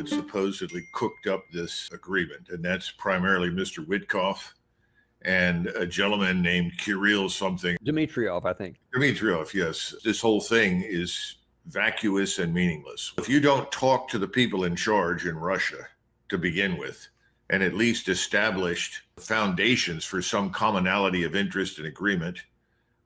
that supposedly cooked up this agreement, and that's primarily Mr. Witkoff and a gentleman named Kirill something. Dmitriev, I think. Dmitriev, yes. This whole thing is vacuous and meaningless. If you don't talk to the people in charge in Russia to begin with, and at least established foundations for some commonality of interest and agreement,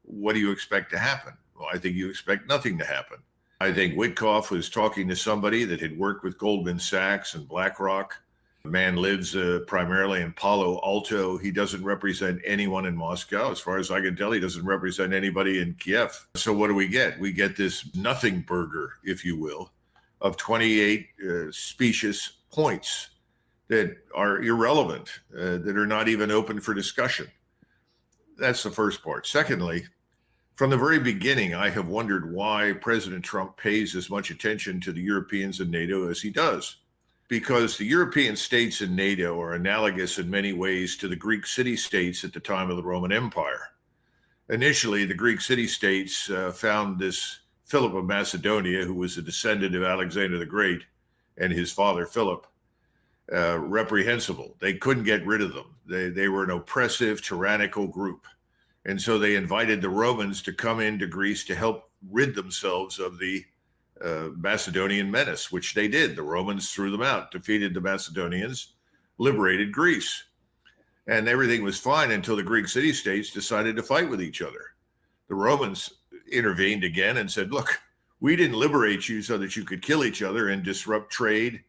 what do you expect to happen? Well, I think you expect nothing to happen. I think Witkoff was talking to somebody that had worked with Goldman Sachs and BlackRock. The man lives primarily in Palo Alto. He doesn't represent anyone in Moscow. As far as I can tell, he doesn't represent anybody in Kiev. So what do we get? We get this nothing burger, if you will, of 28 specious points that are irrelevant, that are not even open for discussion. That's the first part. Secondly, from the very beginning, I have wondered why President Trump pays as much attention to the Europeans and NATO as he does. Because the European states in NATO are analogous in many ways to the Greek city-states at the time of the Roman Empire. Initially, the Greek city-states found this Philip of Macedonia, who was a descendant of Alexander the Great, and his father Philip, reprehensible. They couldn't get rid of them. They were an oppressive, tyrannical group. And so they invited the Romans to come into Greece to help rid themselves of the Macedonian menace, which they did. The Romans threw them out, defeated the Macedonians, liberated Greece. And everything was fine until the Greek city-states decided to fight with each other. The Romans intervened again and said, look, we didn't liberate you so that you could kill each other and disrupt trade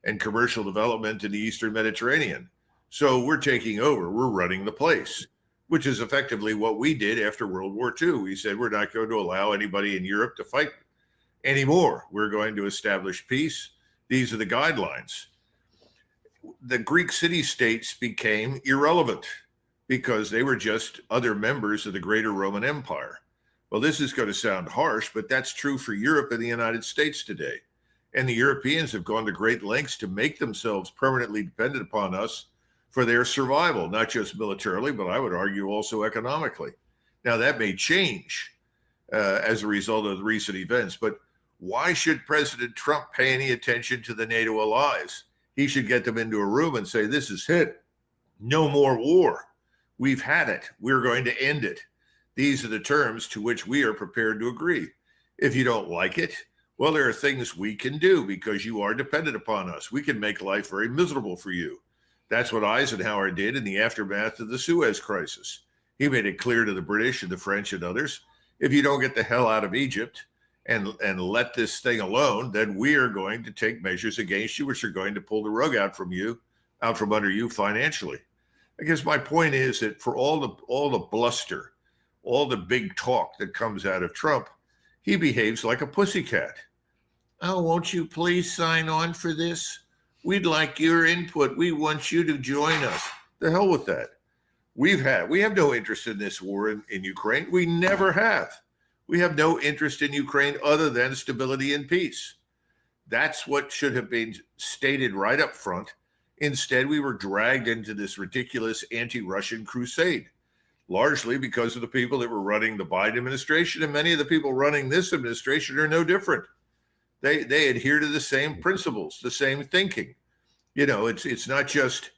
and commercial development in the Eastern Mediterranean. So we're taking over, we're running the place, which is effectively what we did after World War II. We said, we're not going to allow anybody in Europe to fight anymore. We're going to establish peace. These are the guidelines. The Greek city-states became irrelevant because they were just other members of the greater Roman Empire. Well, this is going to sound harsh, but that's true for Europe and the United States today. And the Europeans have gone to great lengths to make themselves permanently dependent upon us for their survival, not just militarily, but I would argue also economically. Now, that may change as a result of the recent events, but why should President Trump pay any attention to the NATO allies? He should get them into a room and say, this is it. No more war. We've had it. We're going to end it. These are the terms to which we are prepared to agree. If you don't like it, well, there are things we can do because you are dependent upon us. We can make life very miserable for you. That's what Eisenhower did in the aftermath of the Suez Crisis. He made it clear to the British and the French and others, if you don't get the hell out of Egypt and let this thing alone, then we are going to take measures against you, which are going to pull the rug out from under you financially. I guess my point is that for all the bluster, all the big talk that comes out of Trump, he behaves like a pussycat. Oh, won't you please sign on for this? We'd like your input. We want you to join us. The hell with that. We have no interest in this war in Ukraine. We never have. We have no interest in Ukraine other than stability and peace. That's what should have been stated right up front. Instead, we were dragged into this ridiculous anti-Russian crusade, largely because of the people that were running the Biden administration, and many of the people running this administration are no different. They adhere to the same principles, the same thinking. You know, it's not just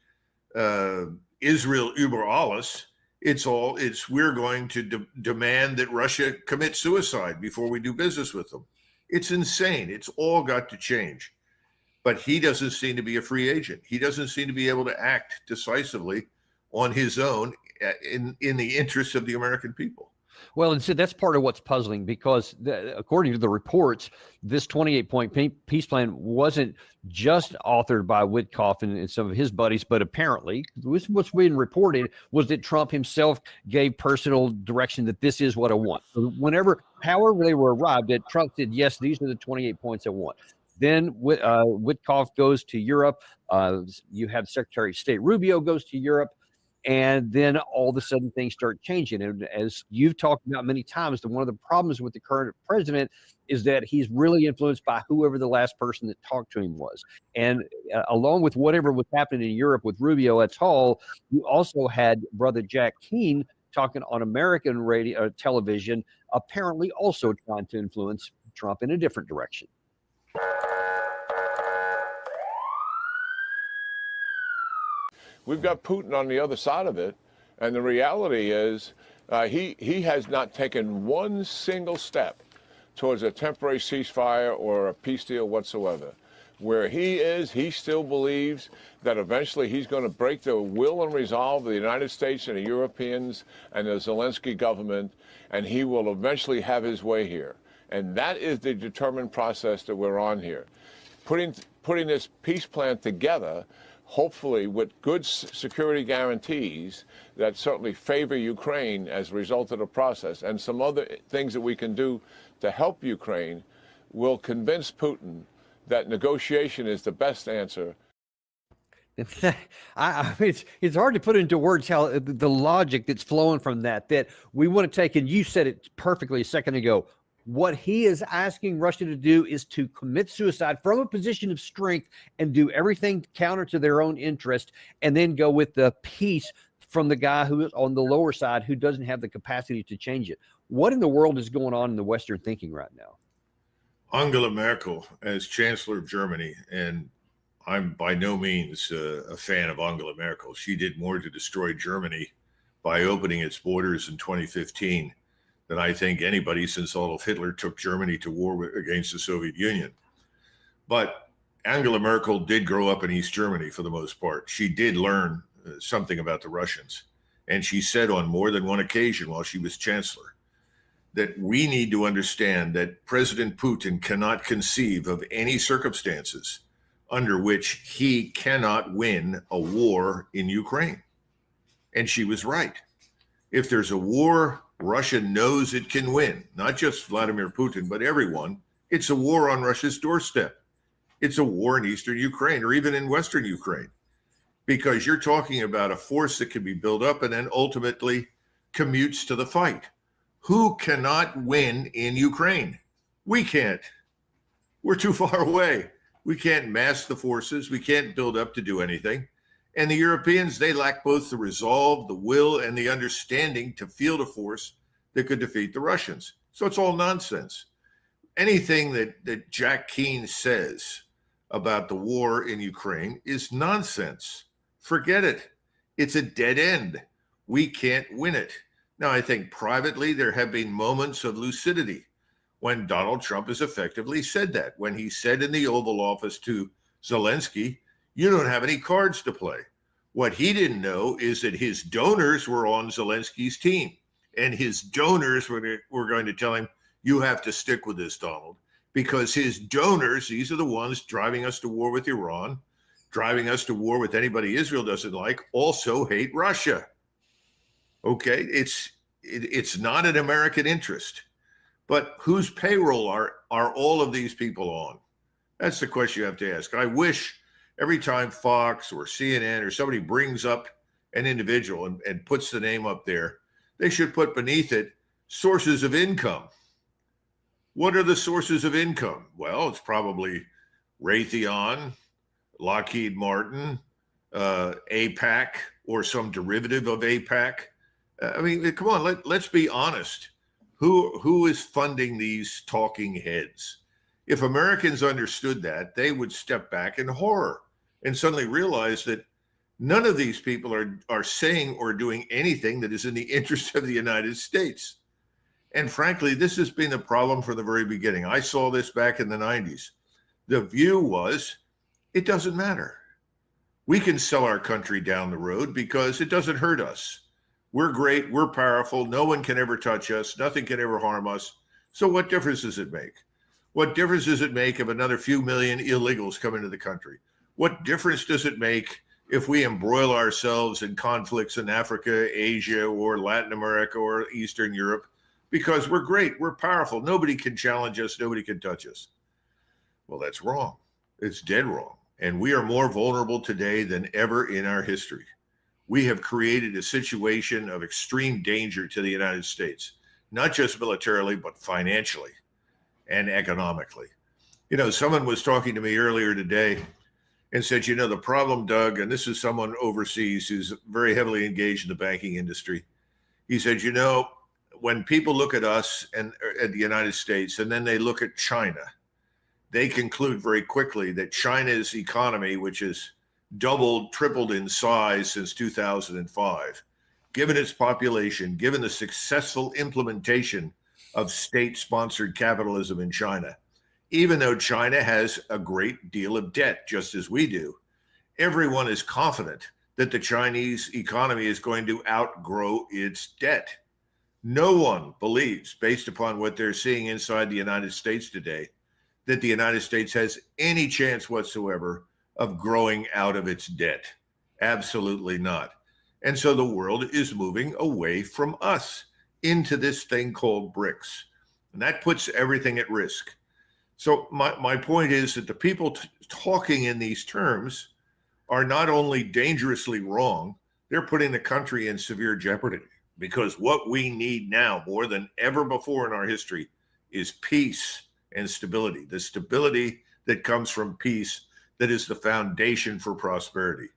Israel über alles. It's we're going to demand that Russia commit suicide before we do business with them. It's insane. It's all got to change. But he doesn't seem to be a free agent. He doesn't seem to be able to act decisively on his own in the interests of the American people. Well, and so that's part of what's puzzling because according to the reports, this 28-point peace plan wasn't just authored by Witkoff and some of his buddies, but apparently what's being reported was that Trump himself gave personal direction that this is what I want. So however they were arrived at, Trump said, yes, these are the 28 points I want. Then Witkoff goes to Europe. You have Secretary of State Rubio goes to Europe. And then all of a sudden things start changing. And as you've talked about many times, one of the problems with the current president is that he's really influenced by whoever the last person that talked to him was. And along with whatever was happening in Europe with Rubio et al., you also had Brother Jack Keane talking on American radio, television, apparently also trying to influence Trump in a different direction. We've got Putin on the other side of it, and the reality is he has not taken one single step towards a temporary ceasefire or a peace deal whatsoever. Where he is, he still believes that eventually he's going to break the will and resolve of the United States and the Europeans and the Zelensky government, and he will eventually have his way here. And that is the determined process that we're on here. Putting this peace plan together, hopefully with good security guarantees that certainly favor Ukraine as a result of the process, and some other things that we can do to help Ukraine, will convince Putin that negotiation is the best answer. It's hard to put into words how the logic that's flowing from that we want to take, and you said it perfectly a second ago. What he is asking Russia to do is to commit suicide from a position of strength and do everything counter to their own interest, and then go with the peace from the guy who is on the lower side who doesn't have the capacity to change it. What in the world is going on in the Western thinking right now? Angela Merkel, as Chancellor of Germany, and I'm by no means a fan of Angela Merkel. She did more to destroy Germany by opening its borders in 2015 than I think anybody since Adolf Hitler took Germany to war against the Soviet Union. But Angela Merkel did grow up in East Germany for the most part. She did learn something about the Russians. And she said on more than one occasion while she was chancellor that we need to understand that President Putin cannot conceive of any circumstances under which he cannot win a war in Ukraine. And she was right. If there's a war Russia knows it can win, not just Vladimir Putin, but everyone, it's a war on Russia's doorstep. It's a war in eastern Ukraine or even in western Ukraine, because you're talking about a force that can be built up and then ultimately commutes to the fight. Who cannot win in Ukraine? We can't. We're too far away. We can't mass the forces. We can't build up to do anything. And the Europeans, they lack both the resolve, the will, and the understanding to field a force that could defeat the Russians. So it's all nonsense. Anything that Jack Keane says about the war in Ukraine is nonsense. Forget it. It's a dead end. We can't win it. Now, I think privately there have been moments of lucidity when Donald Trump has effectively said that. When he said in the Oval Office to Zelensky, you don't have any cards to play. What he didn't know is that his donors were on Zelensky's team, and his donors were going to tell him, you have to stick with this, Donald, because his donors, these are the ones driving us to war with Iran, driving us to war with anybody Israel doesn't like, also hate Russia. Okay, it's not an American interest, but whose payroll are all of these people on? That's the question you have to ask. I wish every time Fox or CNN or somebody brings up an individual and puts the name up there, they should put beneath it sources of income. What are the sources of income? Well, it's probably Raytheon, Lockheed Martin, APAC, or some derivative of APAC. I mean, come on, let's be honest. Who is funding these talking heads? If Americans understood that, they would step back in horror and suddenly realize that none of these people are saying or doing anything that is in the interest of the United States. And frankly, this has been the problem from the very beginning. I saw this back in the 90s. The view was, it doesn't matter. We can sell our country down the road because it doesn't hurt us. We're great, we're powerful, no one can ever touch us, nothing can ever harm us. So what difference does it make? What difference does it make if another few million illegals come into the country? What difference does it make if we embroil ourselves in conflicts in Africa, Asia, or Latin America, or Eastern Europe? Because we're great, we're powerful, nobody can challenge us, nobody can touch us. Well, that's wrong. It's dead wrong. And we are more vulnerable today than ever in our history. We have created a situation of extreme danger to the United States, not just militarily, but financially and economically. You know, someone was talking to me earlier today and said, you know, the problem, Doug, and this is someone overseas who's very heavily engaged in the banking industry. He said, you know, when people look at us and at the United States, and then they look at China, they conclude very quickly that China's economy, which is doubled, tripled in size since 2005. Given its population, given the successful implementation of state-sponsored capitalism in China, even though China has a great deal of debt, just as we do, everyone is confident that the Chinese economy is going to outgrow its debt. No one believes, based upon what they're seeing inside the United States today, that the United States has any chance whatsoever of growing out of its debt. Absolutely not. And so the world is moving away from us into this thing called BRICS. And that puts everything at risk. So my point is that the people talking in these terms are not only dangerously wrong, they're putting the country in severe jeopardy, because what we need now more than ever before in our history is peace and stability. The stability that comes from peace, that is the foundation for prosperity.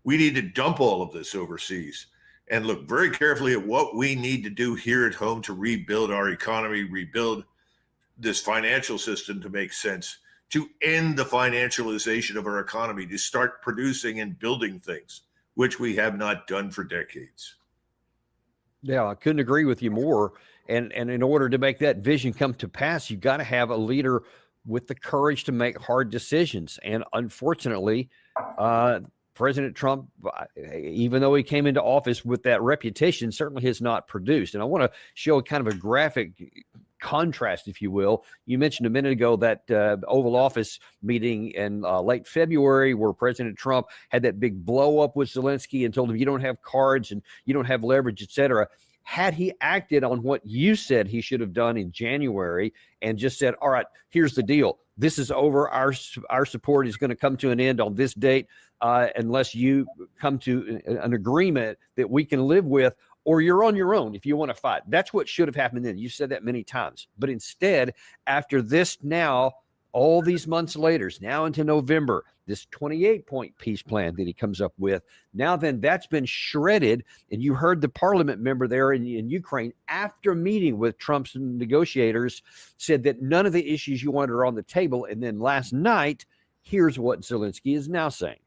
We need to dump all of this overseas and look very carefully at what we need to do here at home to rebuild our economy, rebuild this financial system to make sense, to end the financialization of our economy, to start producing and building things, which we have not done for decades. Yeah, I couldn't agree with you more. And in order to make that vision come to pass, you got to have a leader with the courage to make hard decisions. And unfortunately, President Trump, even though he came into office with that reputation, certainly has not produced. And I want to show kind of a graphic contrast, if you will. You mentioned a minute ago that Oval Office meeting in late February where President Trump had that big blow up with Zelensky and told him, you don't have cards and you don't have leverage, etc. Had he acted on what you said he should have done in January and just said, all right, here's the deal. This is over. Our support is going to come to an end on this date unless you come to an agreement that we can live with, or you're on your own if you want to fight. That's what should have happened then. You said that many times. But instead, after this now, all these months later, now into November, this 28-point peace plan that he comes up with, now then that's been shredded. And you heard the parliament member there in Ukraine, after meeting with Trump's negotiators, said that none of the issues you wanted are on the table. And then last night, here's what Zelensky is now saying.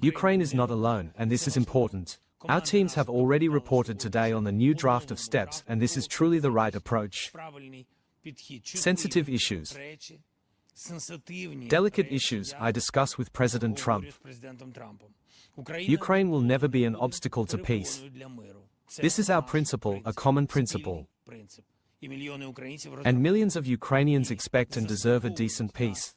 Ukraine is not alone, and this is important. Our teams have already reported today on the new draft of steps, and this is truly the right approach. Sensitive issues, delicate issues I discuss with President Trump. Ukraine will never be an obstacle to peace. This is our principle, a common principle. And millions of Ukrainians expect and deserve a decent peace.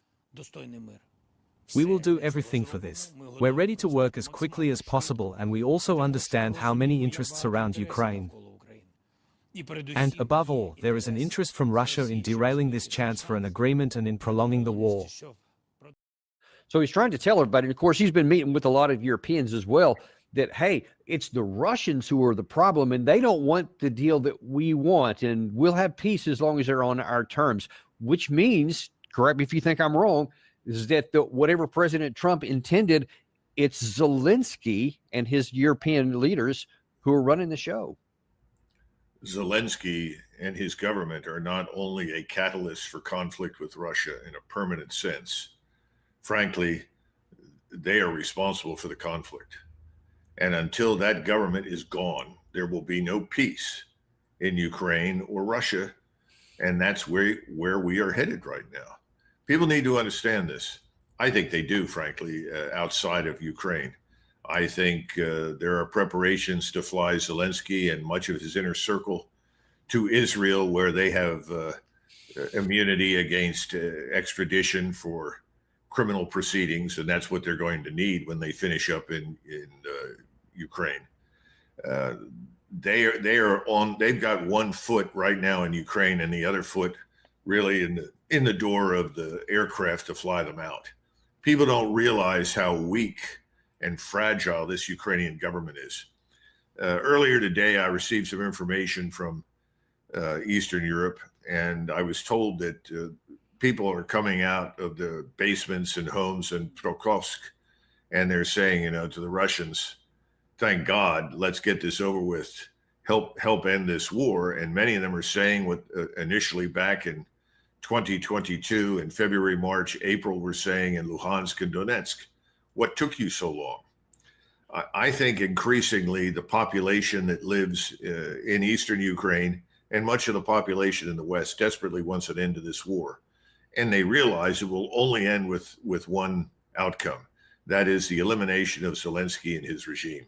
We will do everything for this. We're ready to work as quickly as possible, and we also understand how many interests surround Ukraine. And above all, there is an interest from Russia in derailing this chance for an agreement and in prolonging the war. So he's trying to tell everybody, and of course he's been meeting with a lot of Europeans as well, that, hey, it's the Russians who are the problem, and they don't want the deal that we want, and we'll have peace as long as they're on our terms, which means, correct me if you think I'm wrong, is that whatever President Trump intended, it's Zelensky and his European leaders who are running the show. Zelensky and his government are not only a catalyst for conflict with Russia in a permanent sense. Frankly, they are responsible for the conflict. And until that government is gone, there will be no peace in Ukraine or Russia. And that's where we are headed right now. People need to understand this. I think they do, frankly, outside of Ukraine. I think there are preparations to fly Zelensky and much of his inner circle to Israel, where they have immunity against extradition for criminal proceedings, and that's what they're going to need when they finish up in Ukraine. They've got one foot right now in Ukraine and the other foot really in the door of the aircraft to fly them out. People don't realize how weak and fragile this Ukrainian government is. Earlier today, I received some information from Eastern Europe, and I was told that people are coming out of the basements and homes in Prokhovsk, and they're saying, to the Russians, thank God, let's get this over with, help end this war. And many of them are saying what initially back in 2022 in February, March, April were saying in Luhansk and Donetsk, what took you so long? I think increasingly the population that lives in eastern Ukraine and much of the population in the West desperately wants an end to this war. And they realize it will only end with one outcome. That is the elimination of Zelensky and his regime.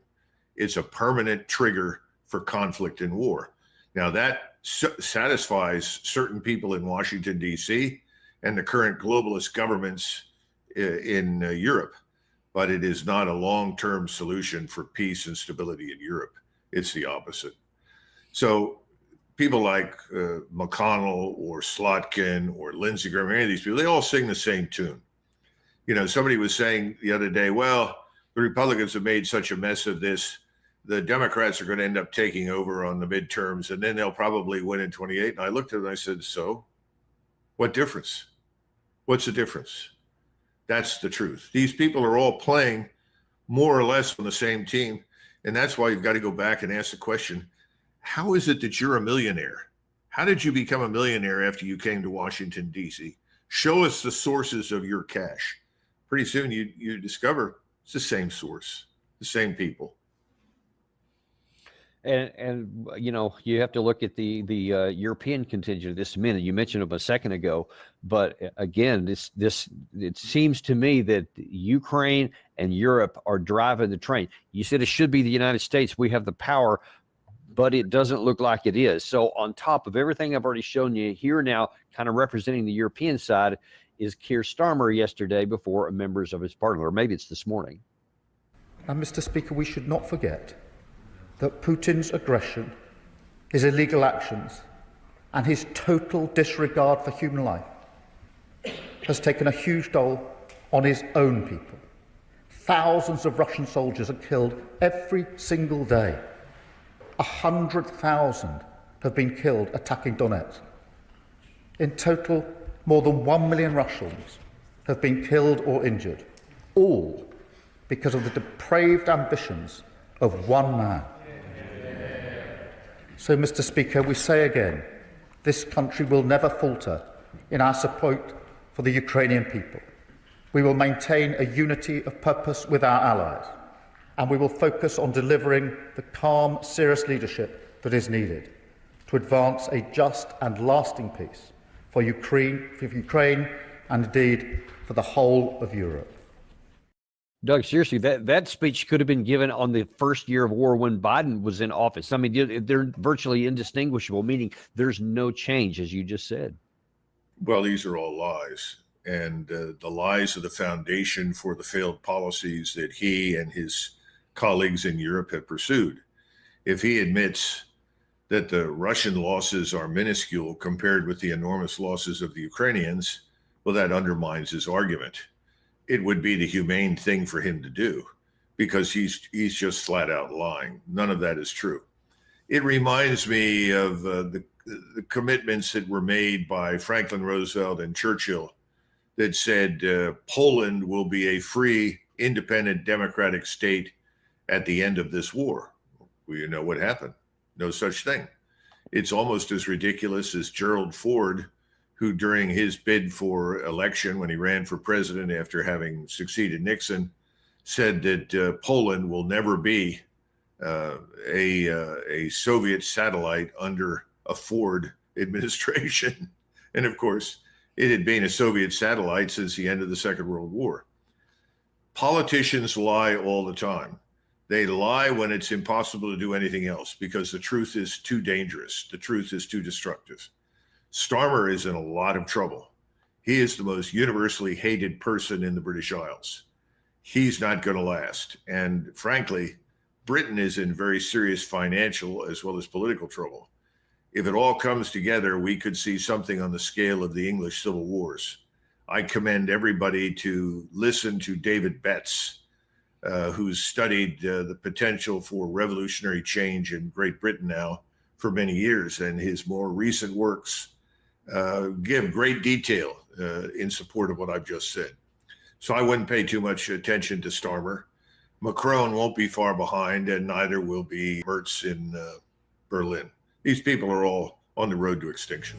It's a permanent trigger for conflict and war. Now that satisfies certain people in Washington, D.C. and the current globalist governments in Europe, but it is not a long-term solution for peace and stability in Europe. It's the opposite. So people like McConnell or Slotkin or Lindsey Graham, any of these people, they all sing the same tune. You know, somebody was saying the other day, well, the Republicans have made such a mess of this, the Democrats are going to end up taking over on the midterms, and then they'll probably win in 28. And I looked at it and I said, so what difference? What's the difference? That's the truth. These people are all playing more or less on the same team. And that's why you've got to go back and ask the question, how is it that you're a millionaire? How did you become a millionaire after you came to Washington, D.C.? Show us the sources of your cash. Pretty soon you discover it's the same source, the same people. And you know, you have to look at the European contingent this minute. You mentioned them a second ago, but again, this it seems to me that Ukraine and Europe are driving the train. You said it should be the United States. We have the power, but it doesn't look like it is. So on top of everything I've already shown you here now, kind of representing the European side, is Keir Starmer yesterday before members of his party, or maybe it's this morning. And Mr. Speaker, we should not forget that Putin's aggression, his illegal actions, and his total disregard for human life has taken a huge toll on his own people. Thousands of Russian soldiers are killed every single day. 100,000 have been killed attacking Donetsk. In total, more than 1 million Russians have been killed or injured, all because of the depraved ambitions of one man. So, Mr. Speaker, we say again, this country will never falter in our support for the Ukrainian people. We will maintain a unity of purpose with our allies, and we will focus on delivering the calm, serious leadership that is needed to advance a just and lasting peace for Ukraine and indeed for the whole of Europe. Doug, seriously, that speech could have been given on the first year of war when Biden was in office. I mean, they're virtually indistinguishable, meaning there's no change, as you just said. Well, these are all lies. And the lies are the foundation for the failed policies that he and his colleagues in Europe have pursued. If he admits that the Russian losses are minuscule compared with the enormous losses of the Ukrainians, well, that undermines his argument. It would be the humane thing for him to do because he's just flat out lying. None of that is true. It reminds me of the commitments that were made by Franklin Roosevelt and Churchill that said Poland will be a free, independent, democratic state at the end of this war. Well, you know what happened? No such thing. It's almost as ridiculous as Gerald Ford, who during his bid for election, when he ran for president after having succeeded Nixon, said that Poland will never be a Soviet satellite under a Ford administration. And of course, it had been a Soviet satellite since the end of the Second World War. Politicians lie all the time. They lie when it's impossible to do anything else because the truth is too dangerous. The truth is too destructive. Starmer is in a lot of trouble. He is the most universally hated person in the British Isles. He's not going to last. And frankly, Britain is in very serious financial as well as political trouble. If it all comes together, we could see something on the scale of the English Civil Wars. I commend everybody to listen to David Betts, who's studied the potential for revolutionary change in Great Britain now for many years, and his more recent works give great detail in support of what I've just said. So I wouldn't pay too much attention to Starmer. Macron won't be far behind, and neither will be Merz in Berlin. These people are all on the road to extinction.